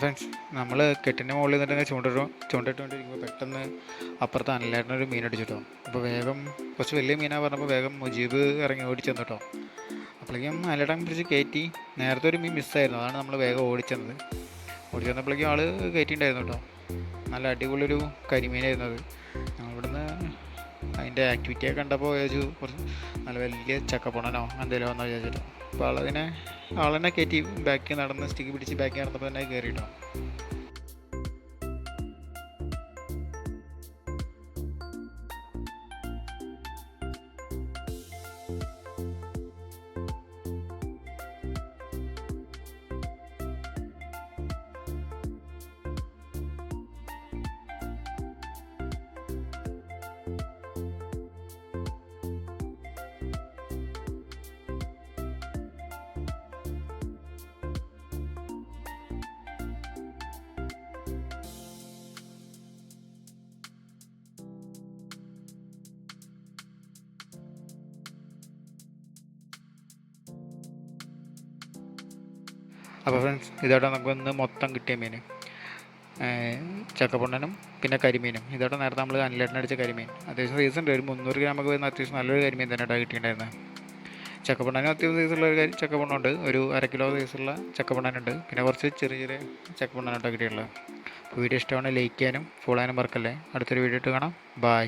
Friends, നമ്മൾ കെട്ടിൻ്റെ മുകളിൽ നിന്നിട്ട് ചൂണ്ടിട്ടുകൊണ്ടിരിക്കുമ്പോൾ പെട്ടെന്ന് അപ്പുറത്ത് അനലേട്ടനൊരു മീൻ അടിച്ചിട്ടോ. അപ്പോൾ വേഗം കുറച്ച് വലിയ മീനാണ് പറഞ്ഞപ്പോൾ വേഗം മുജീബ് ഇറങ്ങി ഓടിച്ചെന്നു കേട്ടോ. അപ്പോഴേക്കും അനലേട്ടൻ പിടിച്ച് കയറ്റി. നേരത്തെ ഒരു മീൻ മിസ്സായിരുന്നു, അതാണ് നമ്മൾ വേഗം ഓടിച്ചെന്നത്. ഓടിച്ചെന്നപ്പോഴേക്കും ആൾ കയറ്റിയിട്ടുണ്ടായിരുന്നു കേട്ടോ. നല്ല അടിപൊളിയൊരു കരിമീനായിരുന്നു അത്. ഞങ്ങളിവിടുന്ന് അതിൻ്റെ ആക്ടിവിറ്റിയൊക്കെ കണ്ടപ്പോൾ വിചാരിച്ചു കുറച്ച് നല്ല വലിയ ചക്കപ്പുണനോ എന്തെങ്കിലും വന്നോ വിചാരിച്ചിട്ടോ. അപ്പോൾ ആളെന്നെ കയറ്റി ബാക്കി നടന്ന് സ്റ്റിക്ക് പിടിച്ച് ബാക്കി നടന്നപ്പോൾ തന്നെ കയറിയിട്ടോ. അപ്പോൾ ഫ്രണ്ട്സ്, ഇതോടെ നമുക്കൊന്ന് മൊത്തം കിട്ടിയ മീൻ ചക്കപ്പൊണ്ണനും പിന്നെ കരിമീനും. ഇതോടെ നേരത്തെ നമ്മൾ അനിലേട്ടനടിച്ച കരിമീൻ അത്യാവശ്യം സൈസ് ഉണ്ട്. ഒരു 300 ഗ്രാമൊക്കെ വരുന്ന അത്യാവശ്യം നല്ലൊരു കരിമീൻ തന്നെ കേട്ടോ കിട്ടിയിട്ടുണ്ടായിരുന്നത്. ചക്കപ്പൊണ്ണനും അത്യാവശ്യം സൈസുള്ള ഒരു ചക്കപ്പൊണ്ണുണ്ട്, ഒരു 1/2 കിലോ സൈസുള്ള ചക്കപ്പൊണ്ണനുണ്ട്, പിന്നെ കുറച്ച് ചെറിയ ചെറിയ ചക്കപ്പൊണ്ണാണ് കേട്ടോ കിട്ടിയിട്ടുള്ളത്. അപ്പോൾ വീഡിയോ ഇഷ്ടമാണ് ലൈക്ക് ചെയ്യാനും ഫോളോ ചെയ്യാനും മറക്കല്ലേ. അടുത്തൊരു വീഡിയോ ഇട്ട് കാണാം. ബായ്.